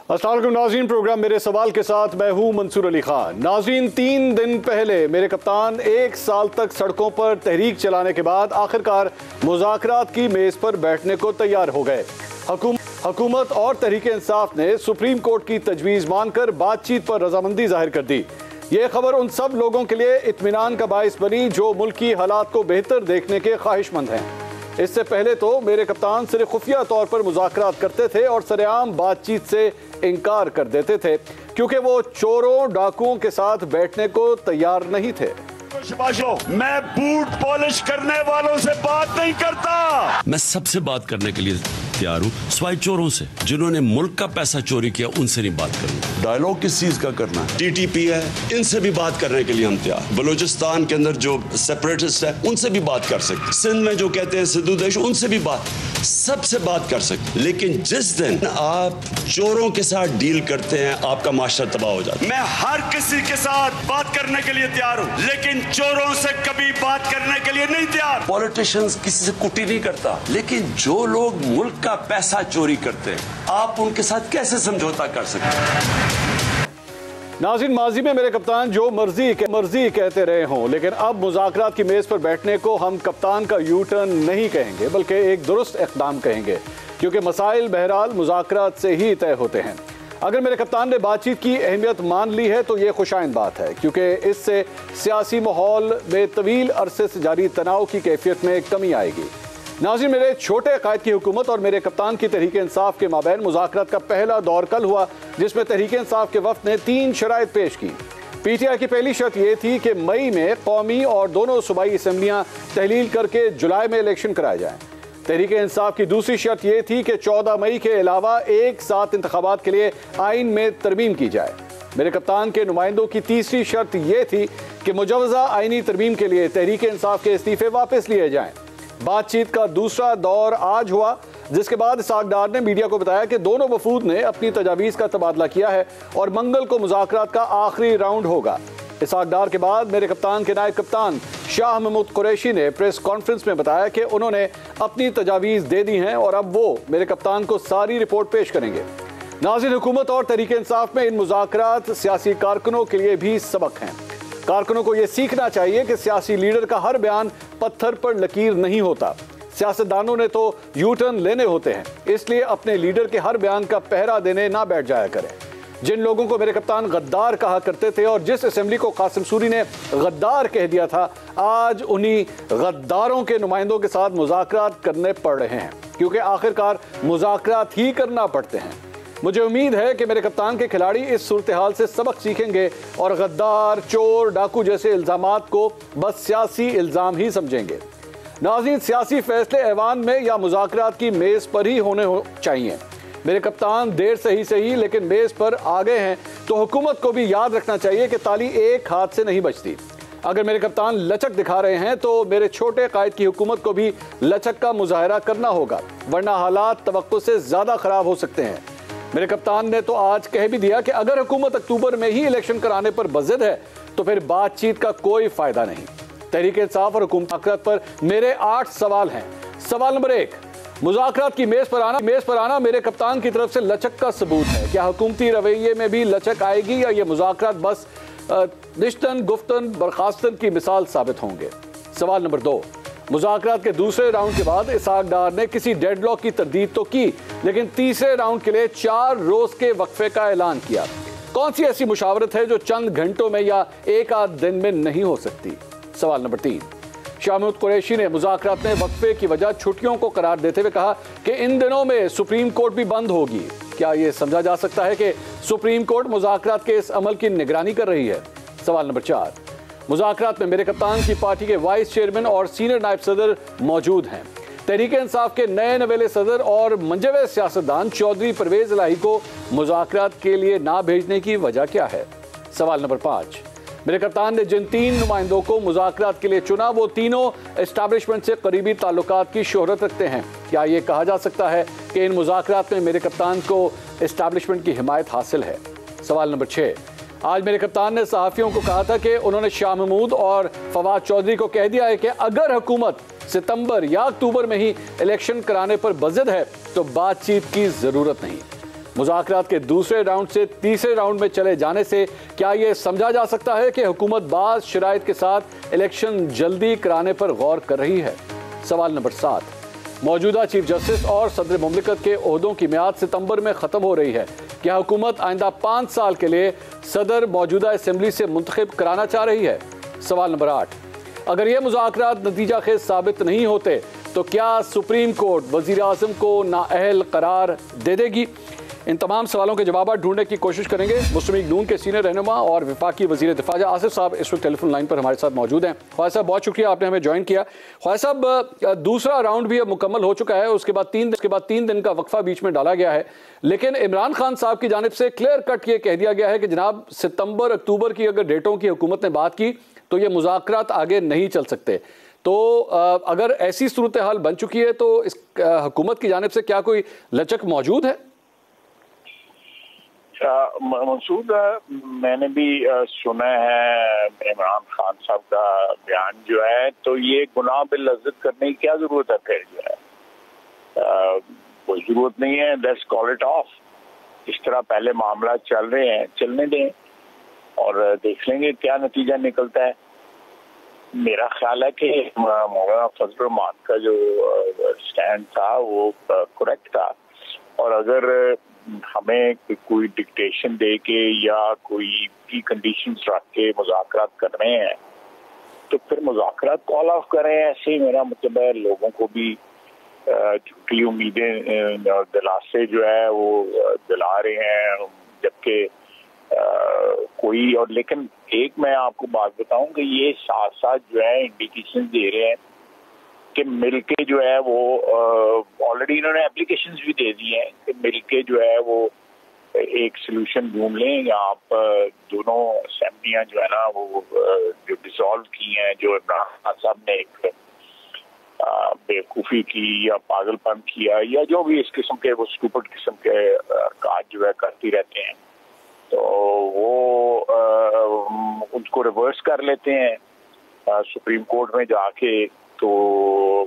अस्सलाम वालेकुम नाज़रीन, प्रोग्राम मेरे सवाल के साथ मैं हूं मंसूर अली खान। नाज़रीन, 3 दिन पहले मेरे कप्तान 1 साल तक सड़कों पर तहरीक चलाने के बाद आखिरकार मुज़ाकरात की मेज़ पर बैठने को तैयार हो गए। हुकूमत और तहरीक इंसाफ ने सुप्रीम कोर्ट की तजवीज़ मानकर बातचीत पर रजामंदी जाहिर कर दी। ये खबर उन सब लोगों के लिए इत्मीनान का बाइस बनी जो मुल्क की हालात को बेहतर देखने के ख्वाहिशमंद हैं। इससे पहले तो मेरे कप्तान सिर्फ खुफिया तौर पर मुज़ाकरात करते थे और सरेआम बातचीत से इनकार कर देते थे क्योंकि वो चोरों डाकुओं के साथ बैठने को तैयार नहीं थे। मैं बूट पॉलिश करने वालों से बात नहीं करता। मैं सबसे बात करने के लिए तैयार हूँ, सिवाय चोरों से जिन्होंने मुल्क का पैसा चोरी किया, उनसे नहीं बात करूंगा। डायलॉग किस चीज का करना है? टीटीपी है, इनसे भी बात करने के लिए हम तैयार। बलूचिस्तान के अंदर जो सेपरेटिस्ट है उनसे भी बात कर सकते, सिंध में जो कहते हैं सिद्धू देश, उनसे भी बात, सबसे बात कर सकते। लेकिन जिस दिन आप चोरों के साथ डील करते हैं, आपका माशरा तबाह हो जाता है। मैं हर किसी के साथ बात करने के लिए तैयार हूँ, लेकिन चोरों से कभी बात करने के लिए नहीं तैयार। पॉलिटिशियंस किसी से कुटी नहीं करता, लेकिन जो लोग मुल्क का पैसा चोरी करते हैं, आप उनके साथ कैसे समझौता कर सकते हैं? नाज़रीन, माजी में मेरे कप्तान जो मर्जी कहते रहे हों, लेकिन अब मुज़ाकरात की मेज़ पर बैठने को हम कप्तान का यू टर्न नहीं कहेंगे बल्कि एक दुरुस्त इक़दाम कहेंगे, क्योंकि मसाइल बहरहाल मुज़ाकरात से ही तय होते हैं। अगर मेरे कप्तान ने बातचीत की अहमियत मान ली है तो ये खुशाइंद बात है, क्योंकि इससे सियासी माहौल में तवील अरसे से जारी तनाव की कैफियत में कमी आएगी। नाज़रीन, मेरे छोटे कायद की हुकूमत और मेरे कप्तान की तहरीक इंसाफ के माबैन मुज़ाकरात का पहला दौर कल हुआ, जिसमें तहरीक इंसाफ के वफ़द ने 3 शराइत पेश की। पीटीआई की पहली शर्त यह थी कि मई में कौमी और दोनों सूबाई असम्बलियाँ तहलील करके जुलाई में इलेक्शन कराए जाएँ। तहरीक इंसाफ की दूसरी शर्त यह थी कि 14 मई के अलावा एक साथ इंतखाबात के लिए आइन में तरमीम की जाए। मेरे कप्तान के नुमाइंदों की तीसरी शर्त यह थी कि मुजवज़ा आइनी तरमीम के लिए तहरीक इंसाफ के इस्तीफ़े वापस लिए जाएँ। बातचीत का दूसरा दौर आज हुआ, जिसके बाद इसहाक डार ने मीडिया को बताया कि दोनों वफूद ने अपनी तजावीज़ का तबादला किया है और मंगल को मुज़ाकरात का आखिरी राउंड होगा। इसहाक डार के बाद मेरे कप्तान के नायब कप्तान शाह महमूद कुरैशी ने प्रेस कॉन्फ्रेंस में बताया कि उन्होंने अपनी तजावीज़ दे दी हैं और अब वो मेरे कप्तान को सारी रिपोर्ट पेश करेंगे। नाज़रीन, हुकूमत और तहरीक इंसाफ में इन मुज़ाकरात सियासी कारकुनों के लिए भी सबक हैं। कारकुनों को यह सीखना चाहिए कि सियासी लीडर का हर बयान पत्थर पर लकीर नहीं होता। सियासतदानों ने तो यू टर्न लेने होते हैं, इसलिए अपने लीडर के हर बयान का पहरा देने ना बैठ जाया करें। जिन लोगों को मेरे कप्तान गद्दार कहा करते थे और जिस असेंबली को कासिम सूरी ने गद्दार कह दिया था, आज उन्हीं गद्दारों के नुमाइंदों के साथ मुज़ाकरात करने पड़ रहे हैं, क्योंकि आखिरकार मुज़ाकरात ही करना पड़ते हैं। मुझे उम्मीद है कि मेरे कप्तान के खिलाड़ी इस सूरत हाल से सबक सीखेंगे और गद्दार, चोर, डाकू जैसे इल्ज़ामात को बस सियासी इल्ज़ाम ही समझेंगे। नाज़रीन, सियासी फैसले ऐवान में या मुज़ाकरात की मेज़ पर ही होने चाहिए। मेरे कप्तान देर से ही लेकिन मेज़ पर आ गए हैं, तो हुकूमत को भी याद रखना चाहिए कि ताली एक हाथ से नहीं बचती। अगर मेरे कप्तान लचक दिखा रहे हैं तो मेरे छोटे कायद की हुकूमत को भी लचक का मुजाहरा करना होगा, वरना हालात तवक्को से ज़्यादा ख़राब हो सकते हैं। मेरे कप्तान ने तो आज कह भी दिया कि अगर हुकूमत अक्टूबर में ही इलेक्शन कराने पर बज़िद है तो फिर बातचीत का कोई फायदा नहीं। तहरीक इंसाफ और हुकूमत पर मेरे 8 सवाल हैं। सवाल नंबर 1, मुज़ाकरात की मेज़ पर आना मेरे कप्तान की तरफ से लचक का सबूत है। क्या हुकूमती रवैये में भी लचक आएगी या ये मुज़ाकरात बस निश्तन गुफ्तन बर्खास्तन की मिसाल साबित होंगे? सवाल नंबर 2, मुज़ाकरात के दूसरे राउंड के बाद इसहाक डार ने किसी डेडलॉक की तरदीद तो की, लेकिन तीसरे राउंड के लिए 4 रोज के वक्फे का ऐलान किया। कौन सी ऐसी मुशावरत है जो चंद घंटों में या एक आध दिन में नहीं हो सकती? सवाल नंबर 3, शाह महमूद कुरैशी ने मुज़ाकरात में वक्फे की वजह छुट्टियों को करार देते हुए कहा कि इन दिनों में सुप्रीम कोर्ट भी बंद होगी। क्या यह समझा जा सकता है कि सुप्रीम कोर्ट मुज़ाकरात के इस अमल की निगरानी कर रही है? सवाल नंबर 4, मुज़ाकरात में मेरे कप्तान की पार्टी के वाइस चेयरमैन और सीनियर नायब सदर मौजूद हैं। तहरीक इंसाफ के नए नवेले सदर और मंजवे सियासतदान चौधरी परवेज इलाही को मुज़ाकरात के लिए ना भेजने की वजह क्या है? सवाल नंबर 5, मेरे कप्तान ने जिन 3 नुमाइंदों को मुज़ाकरात के लिए चुना वो तीनों एस्टैब्लिशमेंट से करीबी ताल्लुकात की शोहरत रखते हैं। क्या ये कहा जा सकता है कि इन मुज़ाकरात में मेरे कप्तान को एस्टैब्लिशमेंट की हिमायत हासिल है? सवाल नंबर 6, आज मेरे कप्तान ने सहाफ़ियों को कहा था कि उन्होंने शाह महमूद और फवाद चौधरी को कह दिया है कि अगर हुकूमत सितंबर या अक्टूबर में ही इलेक्शन कराने पर बज़िद है तो बातचीत की ज़रूरत नहीं। मुज़ाकरात के दूसरे राउंड से तीसरे राउंड में चले जाने से क्या यह समझा जा सकता है कि हुकूमत बाज़ शराइत के साथ इलेक्शन जल्दी कराने पर गौर कर रही है? सवाल नंबर 7, मौजूदा चीफ जस्टिस और सदर मुमलिकत के ओहदों की मियाद सितंबर में ख़त्म हो रही है। क्या हुकूमत आइंदा 5 साल के लिए सदर मौजूदा असम्बली से मुंतखब कराना चाह रही है? सवाल नंबर 8, अगर ये मुज़ाकरात नतीजा खेज साबित नहीं होते तो क्या सुप्रीम कोर्ट वज़ीर आज़म को नाअहल करार दे देगी? इन तमाम सवालों के जवाब ढूंढने की कोशिश करेंगे। मुस्लिम लीग नून के सीनियर रहनुमा और वफाकी वज़ीर दिफा आसिफ साहब इस वक्त टेलीफोन लाइन पर हमारे साथ मौजूद हैं। ख्वाजा साहब, बहुत शुक्रिया, आपने हमें ज्वाइन किया। ख्वाजा साहब, दूसरा राउंड भी अब मुकम्मल हो चुका है, उसके बाद 3 दिन का वक्फा बीच में डाला गया है, लेकिन इमरान खान साहब की जानिब से क्लियर कट ये कह दिया गया है कि जनाब सितंबर अक्टूबर की अगर डेटों की हुकूमत ने बात की तो ये मुज़ाकरात आगे नहीं चल सकते। तो अगर ऐसी सूरत हाल बन चुकी है तो इस हुकूमत की जानिब से क्या कोई लचक मौजूद है? मसूद, मैंने भी सुना है इमरान खान साहब का बयान जो है, तो ये गुनाह बिल लज्जत करने की क्या जरूरत है? फिर जो है कोई जरूरत नहीं है, लेट्स कॉल इट ऑफ। इस तरह पहले मामला चल रहे हैं, चलने दें और देख लेंगे क्या नतीजा निकलता है। मेरा ख्याल है कि मौलाना फजल रहमान का जो स्टैंड था वो करेक्ट था, और अगर हमें कोई डिक्टेशन दे के या कोई की कंडीशंस रख के मुज़ाकरात कर रहे हैं तो फिर मुज़ाकरात कॉल ऑफ करें। ऐसे ही मेरा मतलब है, लोगों को भी झूठी उम्मीदें और दिलासे जो है वो दिला रहे हैं, जबकि कोई और। लेकिन एक मैं आपको बात बताऊं कि ये साथ साथ जो है इंडिकेशन दे रहे हैं कि मिलके जो है वो ऑलरेडी इन्होंने एप्लीकेशंस भी दे दी हैं कि मिलके जो है वो एक सोल्यूशन ढूंढ लें, या आप दोनों असेंबलियां जो है ना वो जो डिसॉल्व की हैं, जो इमरान खान साहब ने एक बेवकूफ़ी की या पागलपन किया या जो भी इस किस्म के वो स्टूपिड किस्म के काज जो है करती रहते हैं, तो वो उसको रिवर्स कर लेते हैं सुप्रीम कोर्ट में जाके। तो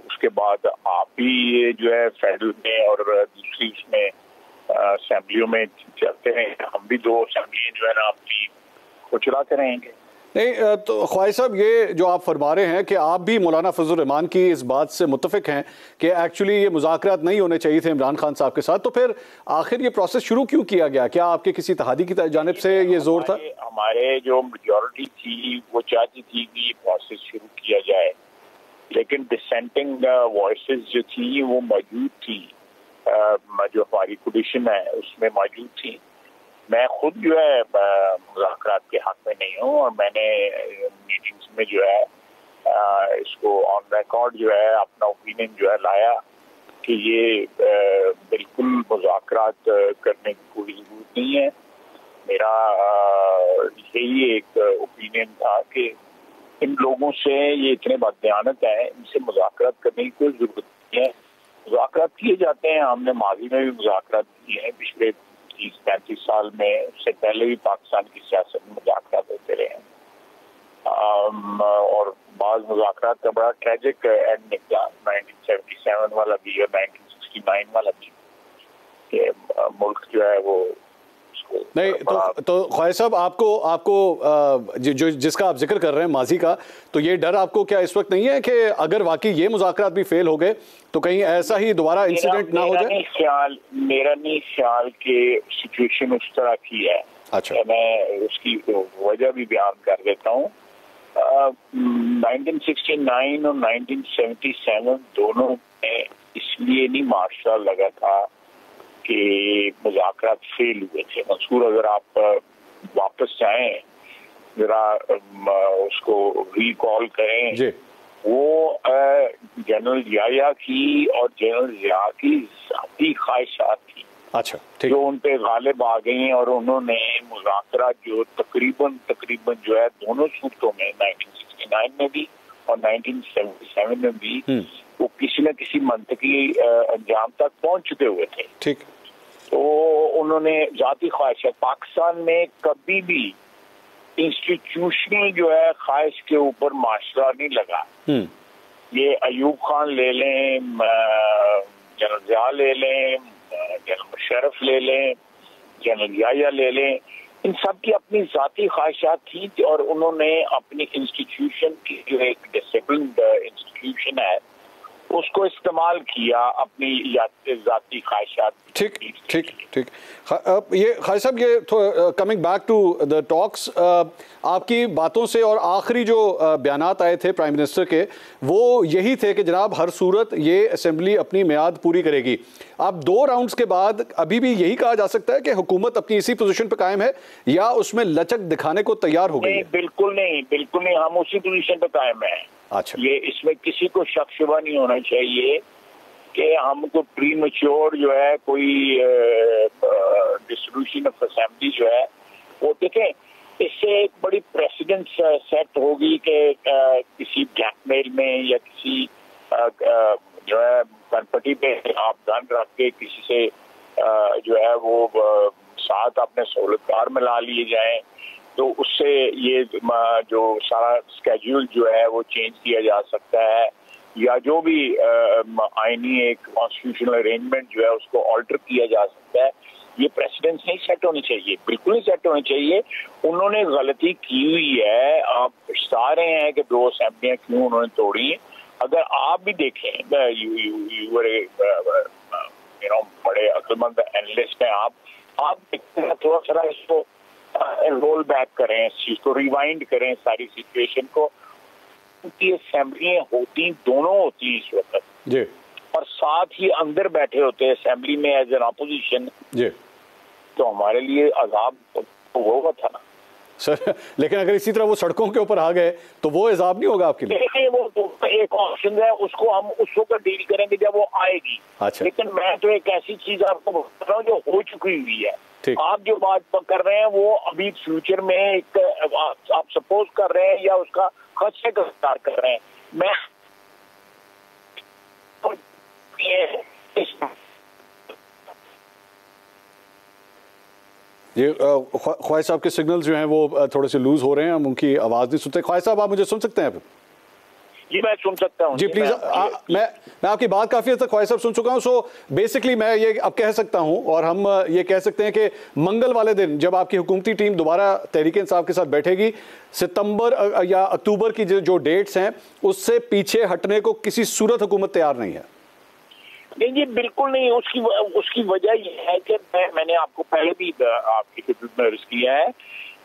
उसके बाद आप भी ये जो है फेडरल में और दूसरी उसमें असेंबलियों में चलते रहें, हम भी 2 असेंबलियां जो है ना अपनी को चलाते रहेंगे। नहीं तो ख्वाजा साहब, ये जो आप फरमा रहे हैं कि आप भी मौलाना फजल रहमान की इस बात से मुत्तफिक हैं कि एक्चुअली ये मुज़ाकरात नहीं होने चाहिए थे इमरान खान साहब के साथ, तो फिर आखिर ये प्रोसेस शुरू क्यों किया गया? क्या आपके किसी तहादी की जानिब से ये जोर था? हमारे जो मेजॉरिटी थी वो चाहती थी कि ये प्रोसेस शुरू किया जाए, लेकिन डिसेंटिंग वॉइसेस जो थी वो मौजूद थी, जो हमारी कोलिशन है उसमें मौजूद थी। मैं खुद जो है मुज़ाकरात के हक में नहीं हूँ, और मैंने मीटिंग्स में जो है इसको ऑन रिकॉर्ड जो है अपना ओपिनियन जो है लाया कि ये बिल्कुल मुज़ाकरात करने की कोई जरूरत नहीं है। मेरा यही एक ओपिनियन था कि इन लोगों से ये इतने बददियानत हैं, इनसे मुज़ाकरात करने की कोई जरूरत नहीं है। मुज़ाकरात किए जाते हैं, हमने माजी में भी मुज़ाकरात किए हैं, पिछले 30-35 साल में, उससे पहले भी पाकिस्तान की सियासत में मुज़ाकरात होते रहे हैं, और बाज़ मुज़ाकरात का बड़ा ट्रेजिक एंड निकला, 1977 वाला भी और 1969 वाला भी, कि मुल्क जो है वो नहीं। तो ख्वाजा साहब, आपको जो जिसका आप जिक्र कर रहे हैं माजी का, तो ये डर आपको क्या इस वक्त नहीं है कि अगर वाकई ये मुज़ाकरात भी फेल हो गए तो कहीं ऐसा ही दोबारा इंसिडेंट ना हो जाए? मेरा नहीं ख्याल कि सिचुएशन उस तरह की है। अच्छा, मैं उसकी वजह भी बयान कर देता हूँ। 1969 और 1977 दोनों में इसलिए नहीं मार्शा लगा था कि मुज़ाकरात फेल हुए थे। मंसूर, अगर आप वापस जाएं जरा उसको रिकॉल करें जी। वो जनरल याया की और जनरल जिया की ज़ाती ख्वाहिशात थी, अच्छा, जो उन पे गालिब आ गई, और उन्होंने मुज़ाकरात जो तकरीबन जो है दोनों सूरतों में 1969 में भी और 1977 में भी वो किसी न किसी मंतकी अंजाम तक पहुंच चुके हुए थे। ठीक। तो उन्होंने जाती ख्वाहिश, पाकिस्तान में कभी भी इंस्टीट्यूशनल जो है ख्वाहिश के ऊपर माशरा नहीं लगा। ये अयूब खान ले लें, जनरल जिया ले लें, जनरल मुशर्रफ ले लें, जनरल याया ले लें, इन सब की अपनी जाती ख्वाहिशात थी और उन्होंने अपनी इंस्टीट्यूशन की जो एक डिसिप्लिन्ड इंस्टीट्यूशन है उसको इस्तेमाल किया अपनी जाती ख्वाहिशात। ठीक ठीक ठीक। ये खालिद साहब, ये coming back to the talks, आपकी बातों से और आखिरी जो बयानात आए थे प्राइम मिनिस्टर के वो यही थे कि जनाब हर सूरत ये असेंबली अपनी मियाद पूरी करेगी। अब 2 राउंड्स के बाद अभी भी यही कहा जा सकता है कि हुकूमत अपनी इसी पोजीशन पर कायम है या उसमें लचक दिखाने को तैयार हो गई है? बिल्कुल नहीं, बिल्कुल नहीं, हम उसी पोजीशन पर कायम है। अच्छा, ये इसमें किसी को शक शुबा नहीं होना चाहिए कि हमको प्री मैच्योर जो है कोई डिस्ट्रीब्यूशन ऑफ असेंबली जो है वो देखें, इससे एक बड़ी प्रेसिडेंट सेट होगी कि किसी ब्लैकमेल में या किसी जो है कनपटी पे आप गन रख के किसी से जो है वो साथ अपने सहूलतकार में ला लिए जाएं, तो उससे ये जो सारा स्केड्यूल जो है वो चेंज किया जा सकता है या जो भी आईनी एक कॉन्स्टिट्यूशनल अरेंजमेंट जो है उसको ऑल्टर किया जा सकता है। ये प्रेसिडेंस नहीं सेट होनी चाहिए, बिल्कुल नहीं सेट होनी चाहिए। उन्होंने गलती की हुई है, आप पछता रहे हैं कि 2 असेंबलियां क्यों उन्होंने तोड़ी। अगर आप भी देखें, बड़े अक्लमंद एनालिस्ट हैं आप देखते हैं, थोड़ा सा इसको रोल बैक करें, इस चीज को रिवाइंड करें, सारी सिचुएशन को। उनकी असेंबलियां होती दोनों होती इस वक्त जी, और साथ ही अंदर बैठे होते हैं असेंबली में एज एन अपोजिशन जी, तो हमारे लिए अजाब तो होगा था ना सर। लेकिन अगर इसी तरह वो सड़कों के ऊपर आ गए तो वो अजाब नहीं होगा आपके लिए? वो तो एक ऑप्शन है, उसको हम उस वक्त डील करेंगे जब वो आएगी। अच्छा। लेकिन मैं तो एक ऐसी चीज आपको बता रहा हूँ जो हो चुकी हुई है। आप जो बात कर रहे हैं वो अभी फ्यूचर में एक आप सपोज कर रहे हैं या उसका खदशे का विस्तार कर रहे हैं। मैं ये ख्वाहिद साहब के सिग्नल्स जो हैं वो थोड़े से लूज हो रहे हैं, हम उनकी आवाज़ नहीं सुनते। ख्वाहिद साहब, आप मुझे सुन सकते हैं? जी मैं सुन सकता हूँ जी, प्लीज। मैं आपकी बात काफी हद तक ख्वाहिद साहब सुन चुका हूँ। सो बेसिकली मैं ये अब कह सकता हूँ और हम ये कह सकते हैं कि मंगल वाले दिन जब आपकी हुकूमती टीम दोबारा तहरीक-ए-इंसाफ के साथ बैठेगी, सितंबर या अक्टूबर की जो डेट्स हैं उससे पीछे हटने को किसी सूरत हुकूमत तैयार नहीं है। नहीं जी, बिल्कुल नहीं। उसकी वजह यह है कि मैंने आपको पहले भी आपकी खिदमत में अर्ज किया है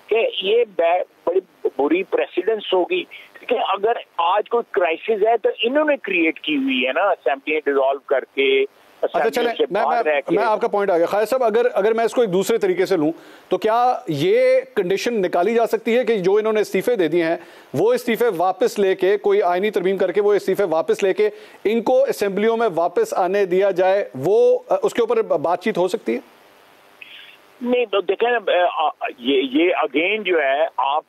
कि ये बड़ी बुरी प्रेसिडेंस होगी कि अगर आज कोई क्राइसिस है तो इन्होंने क्रिएट की हुई है ना, असेंबली डिसॉल्व करके। अच्छा चलें, मैं आपका पॉइंट आ गया। खालिद साहब, अगर मैं इसको एक दूसरे तरीके से लूं तो क्या ये कंडीशन निकाली जा सकती है कि जो इन्होंने इस्तीफे दे दिए हैं वो इस्तीफे वापस लेके, कोई आईनी तरमीम करके वो इस्तीफे वापस लेके इनको असेंबलियों में वापस आने दिया जाए, वो उसके ऊपर बातचीत हो सकती है? नहीं तो देखें, ये अगेन जो है आप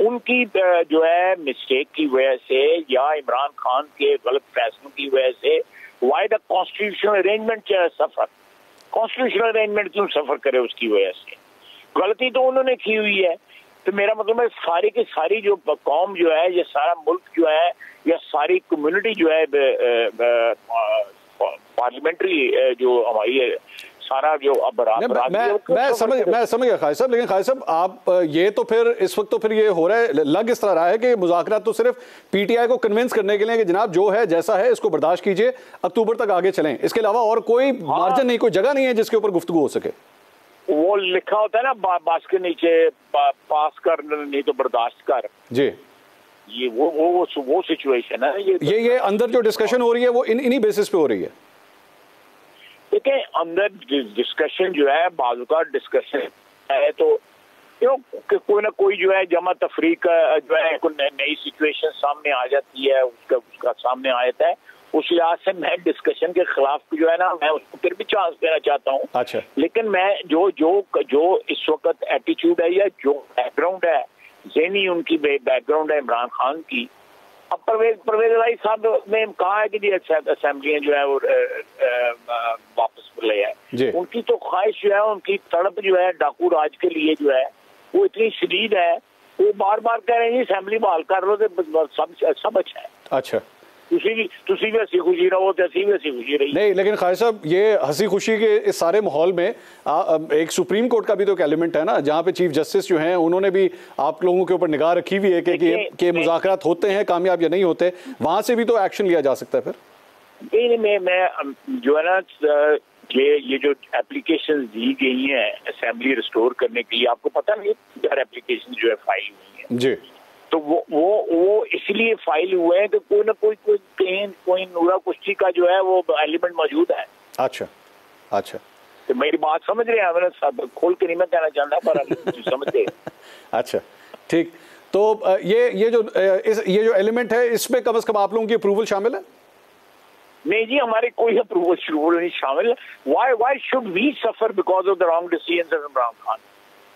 उनकी जो है मिस्टेक की वजह से या इमरान खान के गलत फैसलों की वजह से why the constitutional arrangement suffer, constitutional arrangement क्यों सफर करे? उसकी वजह से गलती तो उन्होंने की हुई है। तो मेरा मतलब है सारी की सारी जो कौम जो है, ये सारा मुल्क जो है, या सारी कम्युनिटी जो है पार्लियामेंट्री जो हमारी सारा जो मैं समझ गया खालिद साहब। लेकिन खालिद साहब, आप ये तो फिर इस वक्त तो फिर ये हो रहा है, लग इस तरह रहा है कि मुज़ाकरात तो सिर्फ पीटीआई को कन्विंस करने के लिए कि जनाब जो है जैसा है इसको बर्दाश्त कीजिए, अक्टूबर तक आगे चलें, इसके अलावा और कोई मार्जिन नहीं, कोई जगह नहीं है जिसके ऊपर गुफ्तगू हो सके। वो लिखा होता है ना बास के नीचे, पास कर नहीं तो बर्दाश्त कर जी। ये वो सिचुएशन है। ये अंदर जो डिस्कशन हो रही है वो इन्हीं बेसिस पे हो रही है। देखिए, अंदर डिस्कशन जो है, बाजू का डिस्कशन है तो कोई ना कोई जो है जमा तफरीक जो है कोई नई सिचुएशन सामने आ जाती है, उसका सामने आ जाता है। उस लिहाज से मैं डिस्कशन के खिलाफ जो है ना, मैं उसको फिर भी चांस देना चाहता हूँ। अच्छा। लेकिन मैं जो इस वक्त एटीट्यूड है या जो बैकग्राउंड है, ज़हनी उनकी बैकग्राउंड है इमरान खान की। अब परवेज भाई साहब ने कहा है कि जी असेंबलियां जो है वो वापस ले आए। उनकी तो ख्वाहिश जो है, उनकी तड़प जो है डाकू राज के लिए जो है वो इतनी शदीद है, वो बार बार कह रहे हैं असेंबली बहाल कर लो तो सब अच्छा है। अच्छा, ਤੁਸੀਂ भी हंसी खुशी रहो तो ਅਸੀਂ भी हंसी खुशी रही। नहीं, लेकिन खालिद साहब ये हंसी खुशी के इस सारे माहौल में एक सुप्रीम कोर्ट का भी तो एक एलिमेंट है ना, जहाँ पे चीफ जस्टिस जो हैं उन्होंने भी आप लोगों के ऊपर निगाह रखी हुई है कि मुज़ाकरात होते हैं, कामयाब या नहीं होते, वहां से भी तो एक्शन लिया जा सकता है फिर। नहीं, मैं जो है ना, ये जो एप्लीकेशन दी गई हैं असेंबली रिस्टोर करने के लिए, आपको पता नहीं एप्लीकेशन जो है फाइल हुई है जी, तो वो इसलिए फाइल हुए हैं कि कोई ना कोई नूरा कुश्ती का जो है वो एलिमेंट मौजूद है। अच्छा, तो मेरी बात समझ रहे हैं? मैंने सब खोल के नहीं मैं कहना चाहता, पर समझ गए। अच्छा, ठीक। तो ये जो एलिमेंट है, इसमें कम से कम आप लोगों की अप्रूवल शामिल है? नहीं जी, हमारे कोई अप्रूवल नहीं शामिल। Why should we suffer because of the wrong decisions of Imran Khan?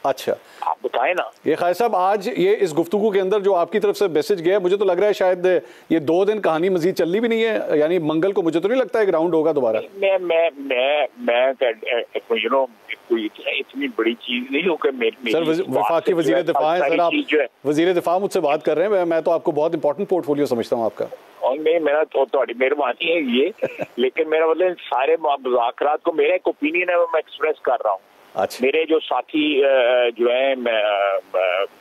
अच्छा, आप बताएं ना। ये खालिद साहब, आज ये इस गुफ्तगू के अंदर जो आपकी तरफ से मैसेज गया, मुझे तो लग रहा है शायद ये 2 दिन कहानी मजीद चलनी भी नहीं है, यानी मंगल को मुझे तो नहीं लगता है ग्राउंड होगा दोबारा। मैं कोई इतनी बड़ी चीज नहीं हो कि सर, वफाकी वजीर दिफा है सर, आप वजीर दिफा मुझसे बात कर रहे हैं, मैं तो आपको बहुत इंपॉर्टेंट पोर्टफोलियो समझता हूँ आपका। और नहीं, मेरा तो मेहरबानी है ये, लेकिन मेरा मतलब सारे मुज़ाकरात को मेरा एक ओपिनियन है, वो मैं एक्सप्रेस कर रहा हूँ। अच्छा। मेरे जो साथी जो है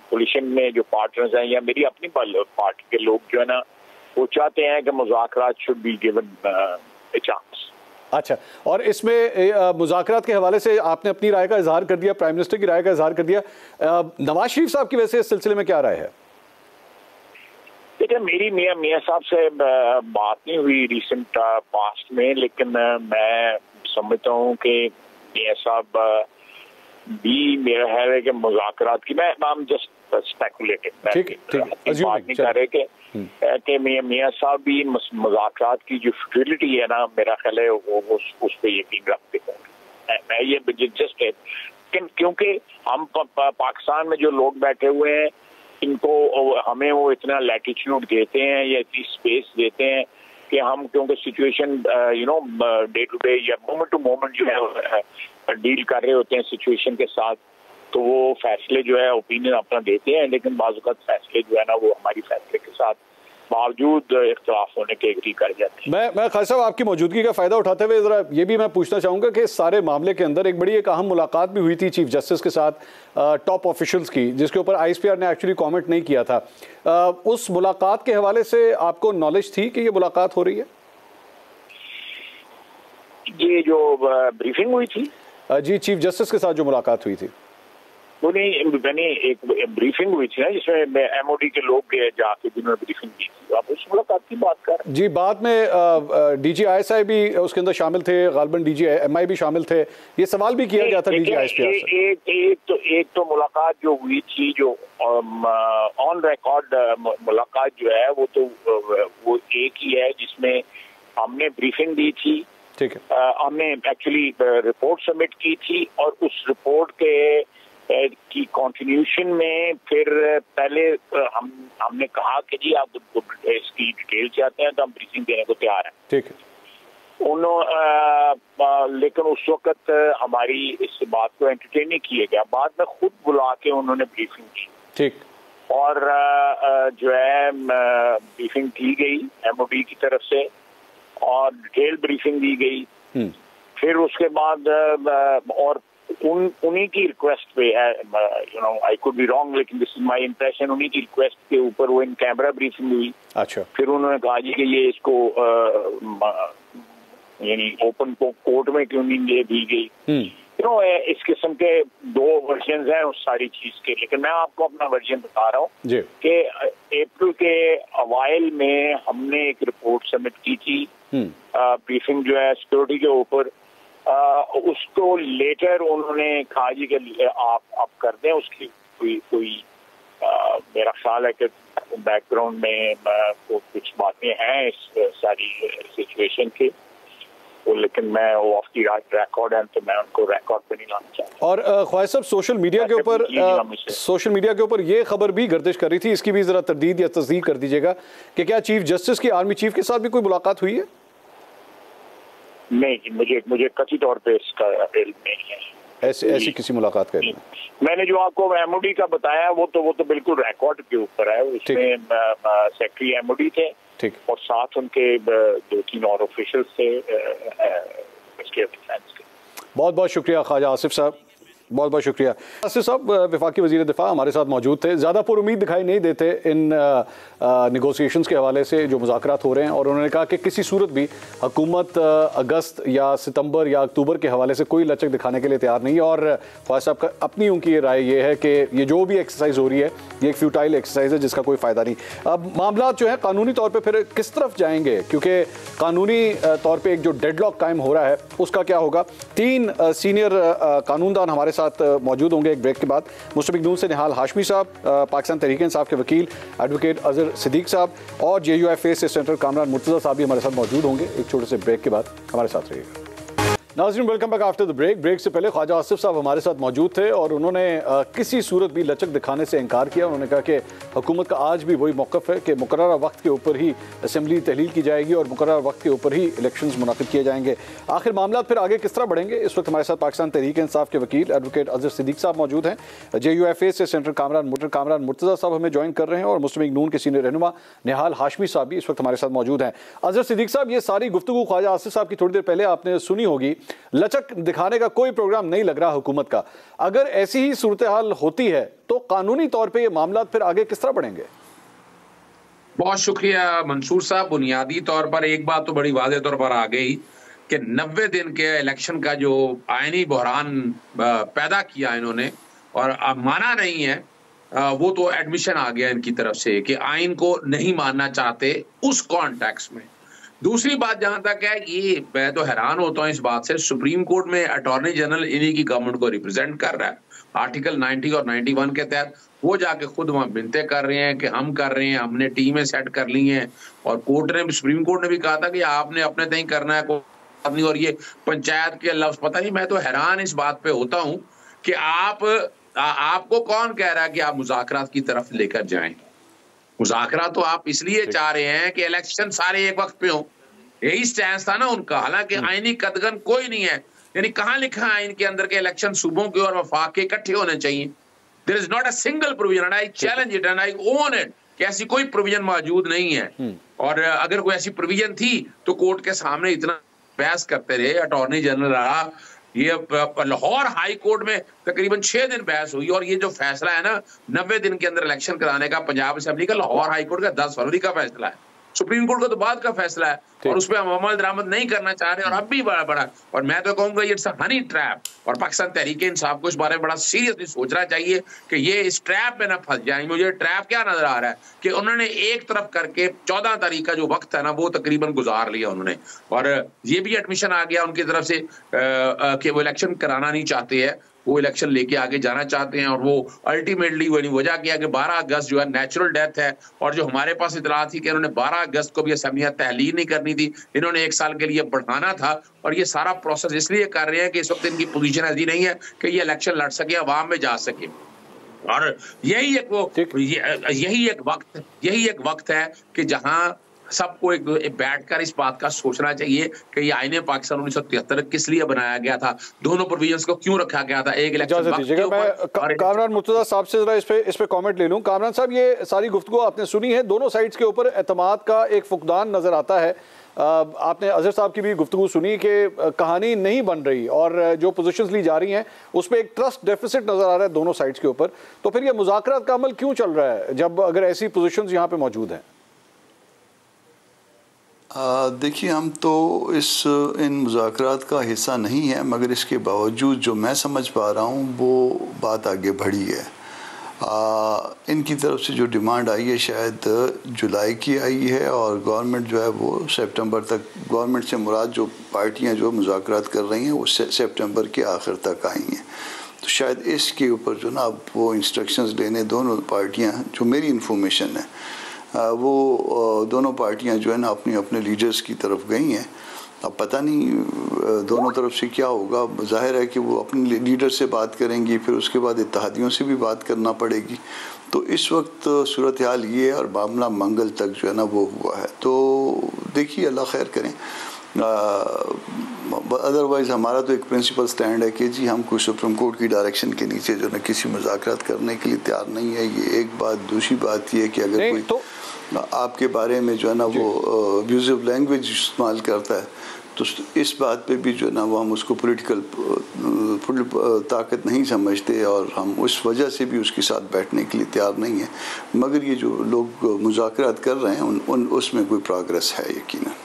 कोलिशन में जो पार्टनर्स हैं, या मेरी अपनी पार्टी के लोग जो है ना, वो चाहते हैं कि मुज़ाकरात should be given a chance. अच्छा, और इसमें मुज़ाकरात के हवाले से आपने अपनी राय का इजहार कर दिया, प्राइम मिनिस्टर की राय का इजहार कर दिया, नवाज शरीफ साहब की वैसे इस सिलसिले में क्या राय है? देखिए, मेरी मियाँ साहब से बात नहीं हुई रिसेंट पास्ट में, लेकिन मैं समझता हूँ कि मियाँ साहब भी मेरा है कि मुज़ाकरात की, मैं जस्ट स्पेकुलेटिंग, बात नहीं कर रहे कि मियाँ साहब भी मुज़ाकरात की जो फ्यूटिलिटी है ना, मेरा ख्याल है वो उस पर यकीन रखते हैं। मैं ये जस्ट क्योंकि हम पाकिस्तान में जो लोग बैठे हुए हैं, इनको हमें वो इतना लैटिट्यूड देते हैं या इतनी स्पेस देते हैं कि हम, क्योंकि सिचुएशन डे टू डे या मोमेंट टू मोमेंट जो है डील कर रहे होते हैं सिचुएशन के साथ, तो वो फैसले जो है ओपिनियन अपना देते हैं, लेकिन बाज़ वक़्त फैसले जो है ना, वो हमारी फैसले के साथ बावजूद इख्तिलाफ होने के एग्री कर जाते हैं। मैं खालिद साहब आपकी मौजूदगी का फ़ायदा उठाते हुए ज़रा ये भी मैं पूछना चाहूँगा कि इस सारे मामले के अंदर एक अहम मुलाकात भी हुई थी चीफ जस्टिस के साथ टॉप ऑफिशियल्स की, जिसके ऊपर ISPR ने एक्चुअली कमेंट नहीं किया था। उस मुलाकात के हवाले से आपको नॉलेज थी कि ये मुलाकात हो रही है? ये जो ब्रीफिंग हुई थी जी, चीफ जस्टिस के साथ जो मुलाकात हुई थी, वो मैंने एक ब्रीफिंग हुई थी ना, जिसमें MOD के लोग जाके जिन्होंने ब्रीफिंग की थी, आप उस मुलाकात की बात कर रहे हैं? जी, बाद में DG ISI भी उसके अंदर शामिल थे, गालबन DG MI भी शामिल थे, ये सवाल भी किया गया था DG ISPR से। एक तो मुलाकात जो हुई थी, जो ऑन रिकॉर्ड मुलाकात जो है, वो एक ही है जिसमें हमने ब्रीफिंग दी थी, ठीक है, हमने एक्चुअली रिपोर्ट सबमिट की थी, और उस रिपोर्ट के की कंटिन्यूशन में फिर पहले हमने कहा कि जी आप इसकी डिटेल चाहते हैं तो हम ब्रीफिंग देने को तैयार हैं, ठीक है। लेकिन उस वक्त हमारी इस बात को एंटरटेन नहीं किया गया, बाद में खुद बुला के उन्होंने ब्रीफिंग की, ठीक, और जो है ब्रीफिंग की गई MOD की तरफ से, और डिटेल ब्रीफिंग दी गई। फिर उसके बाद और उन्हीं की रिक्वेस्ट पे, आई कुड बी रॉन्ग, लेकिन दिस इज माय इंप्रेशन, उन्हीं की रिक्वेस्ट के ऊपर वो इन कैमरा ब्रीफिंग हुई। अच्छा। फिर उन्होंने कहा जी कि ये इसको यानी ओपन कोर्ट में क्यों नहीं दी गई। इस किस्म के 2 वर्जन हैं उस सारी चीज के, लेकिन मैं आपको अपना वर्जन बता रहा हूँ कि अप्रैल के अवाइल में हमने एक रिपोर्ट सबमिट की थी, ब्रीफिंग जो है सिक्योरिटी के ऊपर, उसको लेटर उन्होंने कहा जी कि आप कर दें, उसकी कोई मेरा ख्याल है कि बैकग्राउंड में कुछ बातें हैं इस सारी सिचुएशन के, लेकिन मैं वो ऑफ दी रिकॉर्ड है, तो मैं उनको रिकॉर्ड पे नहीं लाना चाहता। और ख्वाहिश साहब, सोशल मीडिया के ऊपर ये खबर भी गर्दिश कर रही थी, इसकी भी जरा तरदीद या तस्दीक कर दीजिएगा कि क्या चीफ जस्टिस की आर्मी चीफ के साथ भी कोई मुलाकात हुई है? नहीं, मुझे कथित तौर पे इसका इल्म नहीं है। ऐसी किसी मुलाकात का इल्म? मैंने जो आपको MOD का बताया वो तो बिल्कुल रिकॉर्ड के ऊपर है, उसमें सेक्रेटरी MOD थे, ठीक। और साथ उनके 2-3 और ऑफिशियल्स थे मिनिस्ट्री ऑफ डिफेंस के। बहुत बहुत शुक्रिया ख्वाजा आसिफ साहब, बहुत बहुत शुक्रिया। आसिफ साहब वफाकी वज़ीर दिफा हमारे साथ मौजूद थे। ज़्यादा पुरुमीद दिखाई नहीं देते इन नेगोशिएशंस के हवाले से जो मुज़ाकरात हो रहे हैं, और उन्होंने कहा कि किसी सूरत भी हुकूमत अगस्त या सितंबर या अक्टूबर के हवाले से कोई लचक दिखाने के लिए तैयार नहीं है। और ख्वाजा साहब का अपनी उनकी राय ये है कि ये जो भी एक्सरसाइज हो रही है ये एक फ्यूटाइल एक्सरसाइज है जिसका कोई फ़ायदा नहीं। अब मामला जो है कानूनी तौर पर फिर किस तरफ जाएंगे, क्योंकि कानूनी तौर पर एक जो डेडलॉक कायम हो रहा है उसका क्या होगा। 3 सीनियर कानूनदान हमारे साथ मौजूद होंगे एक ब्रेक के बाद। मुस्लिम नून से निहाल हाशमी साहब, पाकिस्तान तहरीक इंसाफ के वकील एडवोकेट अजहर सिद्दीक साहब, और JUFA से सेनेटर कामरान मुर्तज़ा साहब भी हमारे साथ मौजूद होंगे। एक छोटे से ब्रेक के बाद हमारे साथ रहिएगा। नाज़रीन welcome back after the break. Break से पहले ख्वाजा आसिफ साहब हमारे साथ मौजूद थे और उन्होंने किसी सूरत भी लचक दिखाने से इनकार किया। उन्होंने कहा कि हुकूमत का आज भी वही मौक़िफ़ है कि मुकर्रर वक्त के ऊपर ही असेंबली तहलील की जाएगी और मुकर्रर वक्त के ऊपर ही इलेक्शंस मुनाकिद किए जाएंगे। आखिर मामला फिर आगे किस तरह बढ़ेंगे, इस वक्त हमारे साथ पाकिस्तान तहरीक इंसाफ के वकील एडवोकेट अजहर सिद्दीक साहब मौजूद हैं। JUFA से सेनेटर कामरान मुर्तज़ा साहब हमें ज्वाइन कर रहे हैं और मुस्लिम नून के सीनियर रहनुमा निहाल हाशमी साहब भी इस वक्त हमारे साथ मौजूद हैं। अजहर सिद्दीक साहब, ये सारी गुफ्तगू ख्वाजा आसिफ साहब की थोड़ी देर पहले आपने सुनी होगी। लचक दिखाने का कोई प्रोग्राम नहीं लग रहा हुकूमत का। अगर ऐसी ही सूरत हाल होती है तो कानूनी तौर पे ये मामला फिर आगे किस तरह बढ़ेंगे? बहुत शुक्रिया मंसूर साहब। बुनियादी तौर पर एक बात तो बड़ी वाज़ेह तौर पर आ गई कि 90 दिन के इलेक्शन का जो आईनी बहरान पैदा किया इन्होंने और अब माना नहीं है, वो तो एडमिशन आ गया इनकी तरफ से कि आइन को नहीं मानना चाहते उस कॉन्टेक्स्ट में। दूसरी बात जहां तक है, ये मैं तो हैरान होता हूं इस बात से, सुप्रीम कोर्ट में अटॉर्नी जनरल इन्हीं की गवर्नमेंट को रिप्रेजेंट कर रहा है आर्टिकल 90 और 91 के तहत। वो जाके खुद वहां बिनते कर रहे हैं कि हम कर रहे हैं, हमने टीमें सेट कर ली हैं, और कोर्ट ने, सुप्रीम कोर्ट ने भी कहा था कि आपने अपने तय करना है कोई, और ये पंचायत के लफ्ज पता नहीं। मैं तो हैरान इस बात पे होता हूं कि आपको कौन कह रहा है कि आप मुज़ाकरात की तरफ लेकर जाएं। मुज़ाकरा तो आप इसलिए चाह रहे हैं कि इलेक्शन सारे एक वक्त पे हो, यही स्टैंड था ना उनका। हालांकि आईनी कदगन कोई नहीं है, यानी कहां लिखा है आइन के अंदर के इलेक्शन सूबों के और वफाक के इकट्ठे होने चाहिए। There is not a single provision and I challenge it and I own it कि ऐसी कोई प्रोविजन मौजूद नहीं है। और अगर कोई ऐसी प्रोविजन थी तो कोर्ट के सामने इतना बहस करते रहे अटॉर्नी जनरल रहा। ये लाहौर हाई कोर्ट में तकरीबन 6 दिन बहस हुई, और ये जो फैसला है ना 90 दिन के अंदर इलेक्शन कराने का पंजाब असेंबली का, लाहौर हाई कोर्ट का 10 फरवरी का फैसला है। सुप्रीम कोर्ट का तो बाद का फैसला है और उस पर हम अमल दरामद नहीं करना चाह रहे, और अब भी बड़ा और मैं तो कहूंगा ये इट्स अ हनी ट्रैप। और पाकिस्तान तहरीक इंसाफ को इस बारे में बड़ा सीरियसली सोचना चाहिए कि ये इस ट्रैप में ना फंस जाए। मुझे ट्रैप क्या नजर आ रहा है कि उन्होंने एक तरफ करके 14 तारीख का जो वक्त है ना वो तकरीबन गुजार लिया उन्होंने, और ये भी एडमिशन आ गया उनकी तरफ से कि वो इलेक्शन कराना नहीं चाहते हैं, वो इलेक्शन लेके आगे जाना चाहते हैं। और वो अल्टीमेटली वजह क्या कि 12 अगस्त जो है नेचुरल डेथ है, और जो हमारे पास इतला थी कि उन्होंने 12 अगस्त को भी असेंबली तहलील नहीं करनी थी, इन्होंने 1 साल के लिए बढ़ाना था। और ये सारा प्रोसेस इसलिए कर रहे हैं कि इस वक्त इनकी पोजीशन ऐसी नहीं है कि ये इलेक्शन लड़ सके, अवाम में जा सके। और यही एक वक्त है कि जहां सबको एक बैठकर इस बात का सोचना चाहिए कि ये आईने पाकिस्तान 1973 किस लिए बनाया गया था, दोनों प्रोविजंस को क्यों रखा गया था। एक इलेक्शन मैं कामरान मुर्तज़ा साहब से जरा इस पे कमेंट ले लूं। कामरान साहब, ये सारी गुफ्तगू आपने सुनी है, दोनों साइड्स के ऊपर एतमाद का एक फुकदान नजर आता है। आपने अजहर साहब की भी गुफ्तगू सुनी कि कहानी नहीं बन रही और जो पोजीशंस ली जा रही हैं उस पर एक ट्रस्ट डेफिसिट नजर आ रहा है दोनों साइड्स के ऊपर। तो फिर ये मुज़ाकरात का अमल क्यों चल रहा है जब अगर ऐसी पोजीशंस यहाँ पे मौजूद हैं? देखिए, हम तो इन मुज़ाकरात का हिस्सा नहीं है, मगर इसके बावजूद जो मैं समझ पा रहा हूँ वो बात आगे बढ़ी है। इनकी तरफ से जो डिमांड आई है शायद जुलाई की आई है, और गवर्नमेंट जो है वो सितंबर तक, गवर्नमेंट से मुराद जो पार्टियाँ जो मुज़ाकरात कर रही हैं वो सितंबर के आखिर तक आई हैं। तो शायद इसके ऊपर जो ना अब वो इंस्ट्रक्शंस लेने दोनों पार्टियाँ, जो मेरी इन्फॉर्मेशन है, वो दोनों पार्टियां जो है ना अपने अपने लीडर्स की तरफ गई हैं। अब पता नहीं दोनों तरफ से क्या होगा। जाहिर है कि वो अपने लीडर से बात करेंगी, फिर उसके बाद इत्तेहादियों से भी बात करना पड़ेगी। तो इस वक्त सूरत हाल ये है, और मामला मंगल तक जो है ना वो हुआ है। तो देखिए, अल्लाह खैर करें। अदरवाइज़ हमारा तो एक प्रिंसिपल स्टैंड है कि जी हम कोई सुप्रीम कोर्ट की डायरेक्शन के नीचे जो है ना किसी मुज़ाकरात करने के लिए तैयार नहीं है। ये एक बात। दूसरी बात ये है कि अगर कोई आपके बारे में जो है ना वो अब्यूजिव लैंग्वेज इस्तेमाल करता है, तो इस बात पे भी जो है ना वो हम उसको पॉलिटिकल ताकत नहीं समझते और हम उस वजह से भी उसके साथ बैठने के लिए तैयार नहीं हैं। मगर ये जो लोग मुज़ाकरात कर रहे हैं उसमें कोई प्रोग्रेस है यकीनन।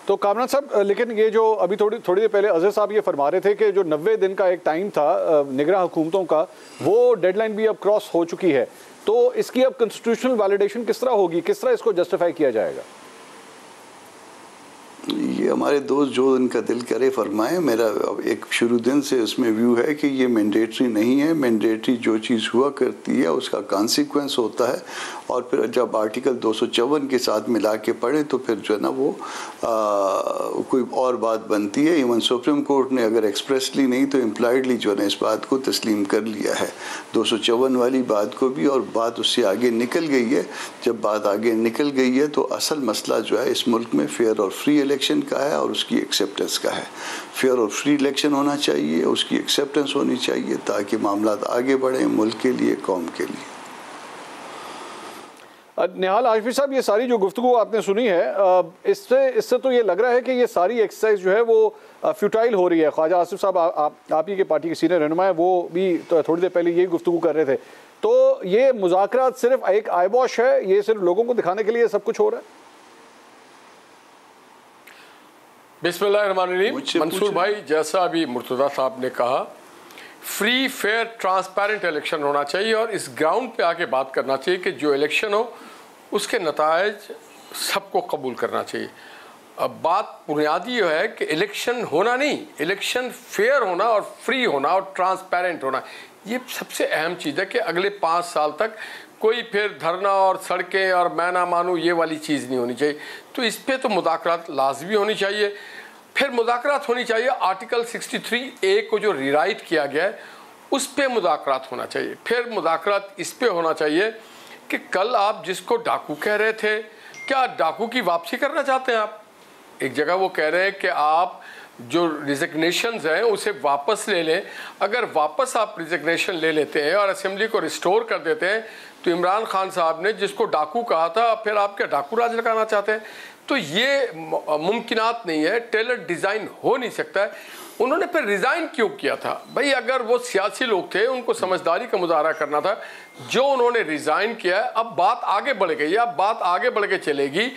तो कामरान साहब, लेकिन ये जो अभी थोड़ी देर पहले अजहर साहब ये फरमा रहे थे कि जो 90 दिन का एक टाइम था निगरां हुकूमतों का, वो डेडलाइन भी अब क्रॉस हो चुकी है, तो इसकी अब कॉन्स्टिट्यूशनल वैलिडेशन किस तरह होगी, किस तरह इसको जस्टिफाई किया जाएगा? ये हमारे दोस्त जो इनका दिल करे फरमाएं। मेरा एक शुरू दिन से उसमें व्यू है कि ये मैंडेटरी नहीं है। मैंडेटरी जो चीज़ हुआ करती है उसका कॉन्सिक्वेंस होता है, और फिर जब आर्टिकल 254 के साथ मिला के पढ़े तो फिर जो है ना वो कोई और बात बनती है। इवन सुप्रीम कोर्ट ने अगर एक्सप्रेसली नहीं तो इम्प्लाइडली जो है ना इस बात को तस्लीम कर लिया है 254 वाली बात को भी, और बात उससे आगे निकल गई है। जब बात आगे निकल गई है तो असल मसला जो है इस मुल्क में फेयर और फ्री इलेक्शन का है और उसकी एक्सेप्टेंस का है। फेयर और फ्री इलेक्शन होना चाहिए, उसकी एक्सेप्टेंस होनी चाहिए ताकि मामला आगे बढ़े मुल्क के लिए, कौम के लिए। निहाल हाशमी साहब, ये सारी जो गुफ्तगू आपने सुनी है, इससे तो ये लग रहा है कि ये सारी एक्सरसाइज जो है वो फ्यूटाइल हो रही है। ख्वाजा आसिफ साहब आप ही के पार्टी के सीनियर रहनुमा है, वो भी तो थोड़ी देर पहले यही गुफ्तगू कर रहे थे। तो ये मुज़ाकरात सिर्फ एक आईवॉश है, ये सिर्फ लोगों को दिखाने के लिए सब कुछ हो रहा है? बिस्मिल्लाहिर्रहमानिर्रहीम। मंसूर भाई, जैसा अभी मुर्तज़ा साहब ने कहा, फ्री फेयर ट्रांसपेरेंट इलेक्शन होना चाहिए और इस ग्राउंड पे आके बात करना चाहिए कि जो इलेक्शन हो उसके नताइज सबको कबूल करना चाहिए। अब बात बुनियादी है कि इलेक्शन होना नहीं, इलेक्शन फेयर होना और फ्री होना और ट्रांसपेरेंट होना, ये सबसे अहम चीज़ है कि अगले 5 साल तक कोई फिर धरना और सड़कें और मैं ना मानूँ ये वाली चीज़ नहीं होनी चाहिए। तो इस पर तो मुज़ाकरात लाजमी होनी चाहिए। फिर मुज़ाकरात होनी चाहिए आर्टिकल 63A को जो रिराइट किया गया है उस पर मुज़ाकरात होना चाहिए। फिर मुज़ाकरात इस पे होना चाहिए कि कल आप जिसको डाकू कह रहे थे, क्या डाकू की वापसी करना चाहते हैं आप? एक जगह वो कह रहे हैं कि आप जो रिजिग्नेशंस हैं उसे वापस ले लें। अगर वापस आप रिजिग्नेशन ले लेते हैं और असेंबली को रिस्टोर कर देते हैं तो इमरान खान साहब ने जिसको डाकू कहा था फिर आप क्या डाकू राज लगाना चाहते हैं? तो ये मुमकिनात नहीं है, टेलर डिज़ाइन हो नहीं सकता है। उन्होंने फिर रिज़ाइन क्यों किया था भाई? अगर वो सियासी लोग थे, उनको समझदारी का मुजाहरा करना था। जो उन्होंने रिज़ाइन किया है, अब बात आगे बढ़ गई है, अब बात आगे बढ़ के चलेगी।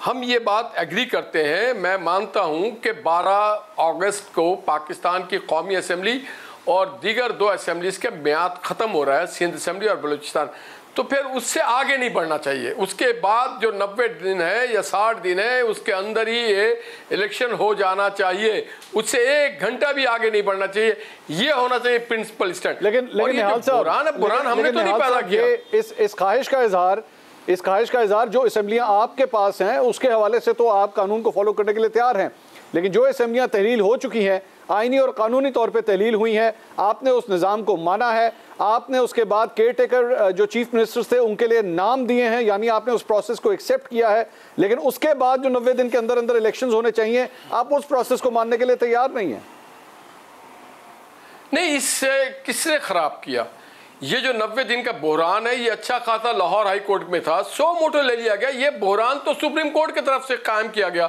हम ये बात एग्री करते हैं, मैं मानता हूँ कि 12 अगस्त को पाकिस्तान की कौमी असम्बली और दीगर 2 असम्बलीज़ के म्याद ख़त्म हो रहा है, सिंध असम्बली और बलूचिस्तान। तो फिर उससे आगे नहीं बढ़ना चाहिए। उसके बाद जो 90 दिन है या 60 दिन है उसके अंदर ही ये इलेक्शन हो जाना चाहिए, उससे 1 घंटा भी आगे नहीं बढ़ना चाहिए। ये होना चाहिए प्रिंसिपल स्टैंड। लेकिन निहाल साहब, बुरहान हमने तो नहीं पैदा किया। इस ख्वाहिश का इजहार जो असेंबलियां आपके पास हैं उसके हवाले से तो आप कानून को फॉलो करने के लिए तैयार हैं, लेकिन जो असेंबलियां तहलील हो चुकी हैं, आईनी और कानूनी तौर पे तहलील हुई हैं, आपने उस निज़ाम को माना है, आपने उसके बाद केयर टेकर जो चीफ मिनिस्टर्स थे उनके लिए नाम दिए हैं, यानी आपने उस प्रोसेस को एक्सेप्ट किया है, लेकिन उसके बाद जो 90 दिन के अंदर अंदर इलेक्शंस होने चाहिए, आप उस प्रोसेस को मानने के लिए तैयार नहीं है। नहीं, इससे किसने खराब किया? ये जो 90 दिन का बहरान है ये अच्छा खासा लाहौर हाई कोर्ट में था, 100 मोटो ले लिया गया। ये बहरान तो सुप्रीम कोर्ट की तरफ से कायम किया गया।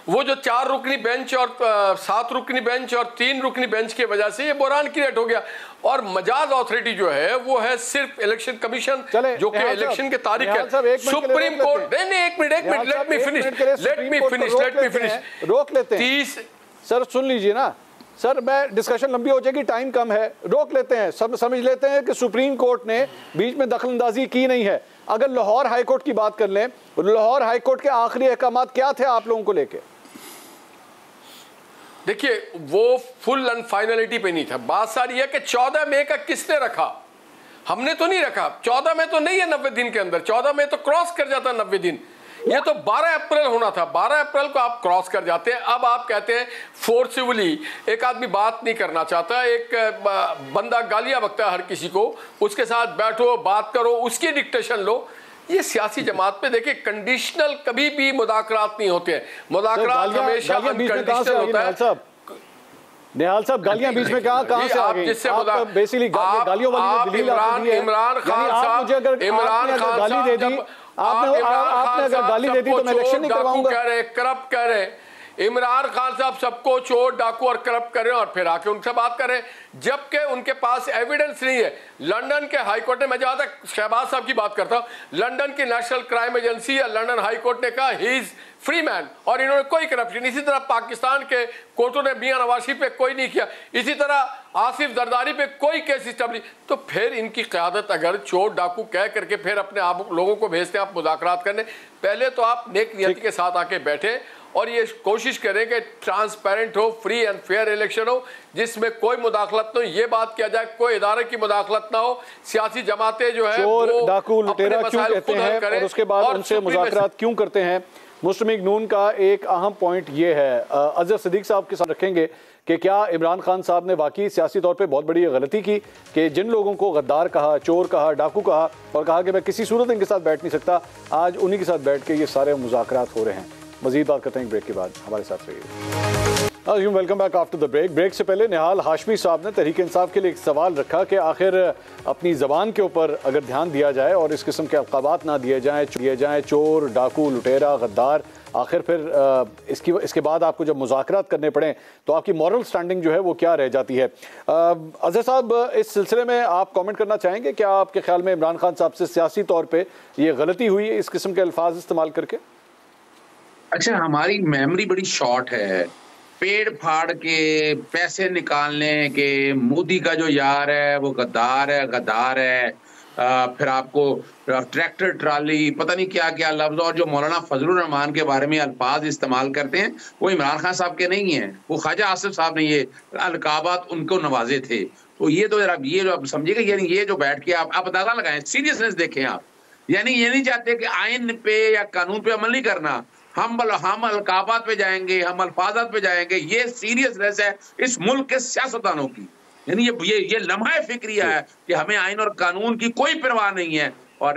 वो जो 4 रुकनी बेंच और 7 रुकनी बेंच और 3 रुकनी बेंच की वजह से ये बहरान क्रिएट हो गया। और मजाज अथॉरिटी जो है वो है सिर्फ इलेक्शन कमीशन, जो कि इलेक्शन की तारीख है। सुप्रीम कोर्ट नहीं, एक मिनट लेट मी फिनिश रोक लेते हैं सर, सुन लीजिए ना सर, मैं डिस्कशन लंबी हो जाएगी, टाइम कम है, रोक लेते हैं। सब समझ लेते हैं कि सुप्रीम कोर्ट ने बीच में दखलंदाजी की नहीं है। अगर लाहौर हाई कोर्ट की बात कर लें, लाहौर हाई कोर्ट के आखिरी अहकामात क्या थे आप लोगों को लेके? देखिए, वो फुल एंड फाइनलिटी पे नहीं था। बात सारी है कि 14 मई का किसने रखा? हमने तो नहीं रखा। 14 मई तो नहीं है 90 दिन के अंदर, 14 मई तो क्रॉस कर जाता 90 दिन। ये तो 12 अप्रैल होना था, 12 अप्रैल को आप क्रॉस कर जाते हैं। अब आप कहते हैं फोर्सिबली एक आदमी बात नहीं करना चाहता, एक बंदा गालियां बकता है हर किसी को, उसके साथ बैठो बात करो, उसकी डिक्टेशन लो। ये सियासी जमात पे देखिए कंडीशनल कभी भी मुज़ाकरात नहीं होते हैं। मुज़ाकरात हमेशा अनकंडीशनल होता है। निहाल साहब गालियां बीच में कहां से आ गई? आप बेसिकली गालियों वाली दलील आपने दी है। इमरान खान साहब मुझे अगर गाली दे दी, आपने अगर गाली दे दी तो मैं इलेक्शन नहीं करवाऊंगा। करप्ट कह रहे इमरान खान साहब सबको चोर डाकू और करप्ट कर रहे हैं और फिर आके उनसे बात कर रहे हैं, जबकि उनके पास एविडेंस नहीं है। लंदन के हाई कोर्ट ने, मैं जहां तक शहबाज साहब की बात करता हूं, लंदन की नेशनल क्राइम एजेंसी या लंदन हाई कोर्ट ने कहा ही इज फ्री मैन और इन्होंने कोई करप्शन। इसी तरह पाकिस्तान के कोर्टों ने मियां नवाज पे कोई नहीं किया, इसी तरह आसिफ जरदारी पे कोई केस स्टैब्लिश। तो फिर इनकी क़यादत अगर चोर डाकू कह करके फिर अपने आप लोगों को भेजते हैं आप मुज़ाकरात करने, पहले तो आप नेक नियत के साथ आके बैठे और ये कोशिश करें कि ट्रांसपेरेंट हो, फ्री एंड फेयर इलेक्शन हो, जिसमें कोई मुदाखलत न हो। ये बात किया जाए कोई इदारे की मुदाखलत ना हो, सियासी जमातें जो है चोर डाकू लुटेरा क्यों कहते हैं और उसके बाद उनसे मुज़ाकरात क्यों करते हैं। मुस्लिम लीग नून का एक अहम पॉइंट ये है, अजहर सिद्दीक साहब के साथ रखेंगे कि क्या इमरान खान साहब ने वाकई सियासी तौर पे बहुत बड़ी गलती की कि जिन लोगों को गद्दार कहा, चोर कहा, डाकू कहा और कहा कि मैं किसी सूरत इनके साथ बैठ नहीं सकता, आज उन्हीं के साथ बैठ के ये सारे मुज़ाकरात हो रहे हैं। मजीद बात करते हैं ब्रेक के बाद, हमारे साथ रहिए। Welcome back after the break. Break से पहले निहाल हाशमी साहब ने तहरीक इंसाफ के लिए एक सवाल रखा कि आखिर अपनी ज़बान के ऊपर अगर ध्यान दिया जाए और इस किस्म के अलक़ाबात ना दिए जाएँ चोर डाकू लुटेरा गद्दार, आखिर फिर इसके बाद आपको जब मुज़ाकरात करने पड़े तो आपकी मॉरल स्टैंडिंग जो है वो क्या रह जाती है। अजहर साहब, इस सिलसिले में आप कमेंट करना चाहेंगे, क्या आपके ख्याल में इमरान खान साहब से सियासी तौर पर ये गलती हुई है इस किस्म के अल्फाज इस्तेमाल करके? अच्छा, हमारी मेमोरी बड़ी शॉर्ट है। पेड़ फाड़ के पैसे निकालने के मोदी का जो यार है वो गद्दार है। फिर आपको ट्रैक्टर ट्राली पता नहीं क्या क्या लफ्ज और जो मौलाना फजलुर रहमान के बारे में अल्फाज इस्तेमाल करते हैं वो इमरान खान साहब के नहीं है, वो ख्वाजा आसिफ साहब ने ये अलकाबात उनको नवाजे थे। तो ये तो ये जो आप समझिएगा, यानी ये जो बैठ के आप अंदाजा लगाएं, सीरियसनेस देखें आप। यानी ये नहीं चाहते कि आइन पे या कानून पे अमल नहीं करना, हम अलकाबात पे जाएंगे, हम अल्फाजात पे जाएंगे। ये सीरियसनेस है इस मुल्क के सियासतदानों की। यानी ये लम्हा फिक्रिया है कि हमें आइन और कानून की कोई परवाह नहीं है। और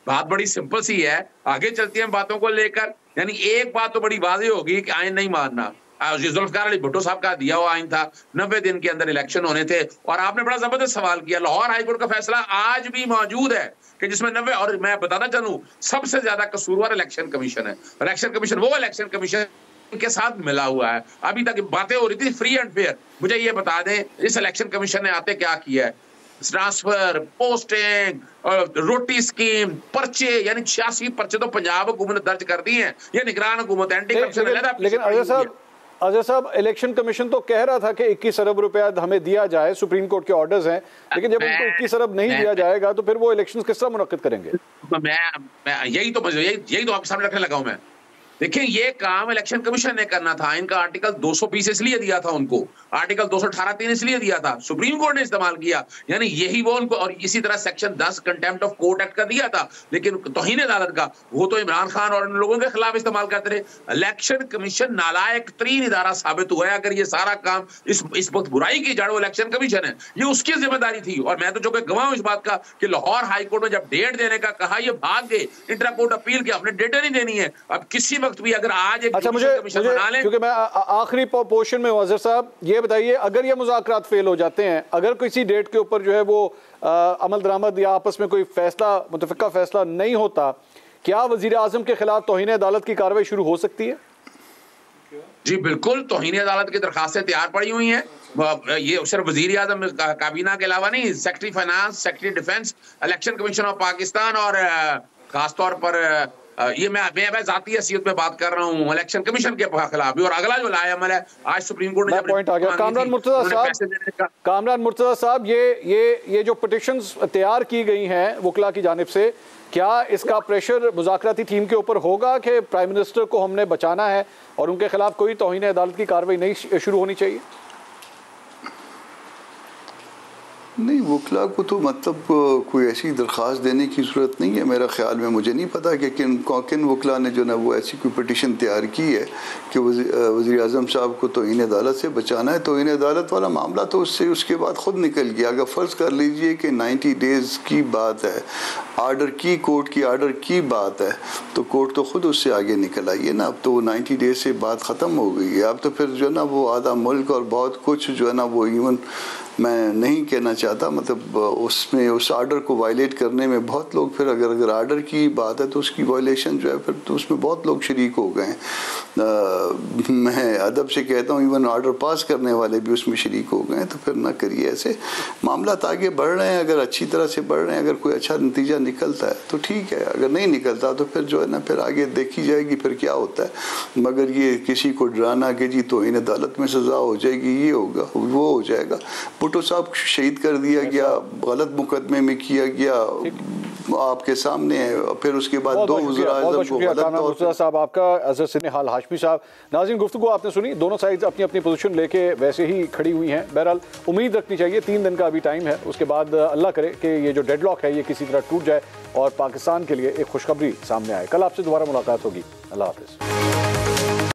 बात बड़ी सिंपल सी है, आगे चलती है बातों को लेकर। यानी एक बात तो बड़ी वाज़ेह होगी कि आइन नहीं मानना। जुल्फिकार अली भुट्टो साहब का दिया हुआ आइन था, 90 दिन के अंदर इलेक्शन होने थे। और आपने बड़ा जबरदस्त सवाल किया, लाहौर हाईकोर्ट का फैसला आज भी मौजूद है कि जिसमें 90, और मैं बताना चाहूं सबसे ज्यादा कसूरवार इलेक्शन कमीशन है। इलेक्शन कमीशन वो इलेक्शन कमीशन के साथ मिला हुआ है। अभी तक बातें हो रही थी फ्री एंड फेयर, मुझे ये बता दें इस इलेक्शन कमीशन ने आते क्या किया है? ट्रांसफर, पोस्टिंग, रोटी स्कीम, पर्चे, यानी 86 पर्चे तो पंजाब हुकूमत ने दर्ज कर दिए हैं। ये निगरान हुकूमत एंटी करप्शन। लेकिन अजहर साहब, इलेक्शन कमीशन तो कह रहा था कि 21 अरब रुपया हमें दिया जाए, सुप्रीम कोर्ट के ऑर्डर्स हैं, लेकिन जब उनको 21 अरब नहीं दिया जाएगा तो फिर वो इलेक्शन किस तरह मुनक्किद करेंगे? मैं यही तो आपके सामने रखने लगा हूं मैं। देखिए, ये काम इलेक्शन कमीशन ने करना था। इनका आर्टिकल 220 इसलिए दिया था उनको, आर्टिकल 218(3) इसलिए दिया था, सुप्रीम कोर्ट ने इस्तेमाल किया। यानी यही वो उनको, और इसी तरह section 10 contempt of court act का दिया था, लेकिन तौहीन अदालत का वो तो इमरान खान और इन लोगों के खिलाफ इस्तेमाल करते रहे। इलेक्शन कमीशन नालायक तरीन इदारा साबित हुआ है। अगर ये सारा काम इस वक्त बुराई की जड़ वो इलेक्शन कमीशन है, ये उसकी जिम्मेदारी थी। और मैं तो जो गवाह हूं इस बात का कि लाहौर हाईकोर्ट में जब डेट देने का कहा, ये भाग गए, इंट्रा कोर्ट अपील की, आपने डेट नहीं देनी है। अब किसी भी अगर आज एक अच्छा, मुझे क्योंकि मैं आखिरी पोर्शन में हूं, अजहर साहब ये बताइए, अगर ये मुज़ाकरात फेल हो जाते हैं, अगर किसी डेट के ऊपर जो है वो अमल दरामद या आपस में कोई फैसला, मुतफ़िका फैसला नहीं होता, क्या वज़ीर आज़म के खिलाफ तौहीन अदालत की कार्रवाई शुरू हो सकती है? जी बिल्कुल, तौहीन अदालत की दरखास्तें तैयार पड़ी हुई हैं। ये सिर्फ वजीर आज़म काबीना के अलावा नहीं, secretary finance, secretary defence, election commission of Pakistan और खासतौर पर ये मैं जाती हैसियत में बात कर रहा हूँ इलेक्शन कमीशन के खिलाफ भी। और अगला जो लाया अमल है, आज सुप्रीम कोर्ट ने पॉइंट आ गया। कामरान मुर्तज़ा साहब, ये जो पिटिशंस तैयार की गई हैं वकला की जानिब से, क्या इसका प्रेशर मुज़ाकराती टीम के ऊपर होगा कि प्राइम मिनिस्टर को हमने बचाना है और उनके खिलाफ कोई तौहीन अदालत की कार्रवाई नहीं शुरू होनी चाहिए? नहीं, वकला को तो मतलब कोई ऐसी दरख्वास्त देने की ज़रूरत नहीं है मेरा ख्याल में। मुझे नहीं पता कि किन वकला ने जो ना वो ऐसी कोई पटिशन तैयार की है कि वज़ीर आज़म साहब को तौहीन अदालत से बचाना है। तौहीन अदालत वाला मामला तो उसके बाद ख़ुद निकल गया। अगर फ़र्ज़ कर लीजिए कि 90 डेज़ की बात है, कोर्ट की आर्डर की बात है, तो कोर्ट तो ख़ुद उससे आगे निकल आई है ना। अब तो 90 डेज़ से बात ख़त्म हो गई है। अब तो फिर जो है ना वो आधा मुल्क और बहुत कुछ जो है ना वो इवन मैं नहीं कहना चाहता, मतलब उसमें उस आर्डर को वायलेट करने में बहुत लोग, फिर अगर आर्डर की बात है तो उसकी वायलेशन जो है फिर तो उसमें बहुत लोग शरीक हो गए हैं। मैं अदब से कहता हूँ इवन आर्डर पास करने वाले भी उसमें शरीक हो गए हैं। तो फिर ना करिए ऐसे। मामला आगे बढ़ रहे हैं, अगर अच्छी तरह से बढ़ रहे हैं, अगर कोई अच्छा नतीजा निकलता है तो ठीक है, अगर नहीं निकलता तो फिर जो है ना फिर आगे देखी जाएगी फिर क्या होता है। मगर ये किसी को डराना कि जी तौहीन अदालत में सज़ा हो जाएगी, ये होगा वो हो जाएगा। भुट्टो साहब शहीद कर दिया गया, गलत मुकदमे में किया गया, आपके सामने है। फिर उसके बाद दो वज़ीर-ए-आज़म को गलत साहब आपका, अज़हर सिन्हाल हाशमी साहब। नाज़रीन, गुफ्तगू आपने सुनी, दोनों साइड्स अपनी अपनी पोजीशन लेके वैसे ही खड़ी हुई हैं। बहरहाल उम्मीद रखनी चाहिए, 3 दिन का अभी टाइम है, उसके बाद अल्लाह करे कि ये जो डेडलॉक है ये किसी तरह टूट जाए और पाकिस्तान के लिए एक खुशखबरी सामने आए। कल आपसे दोबारा मुलाकात होगी। अल्लाह हाफ़िज़।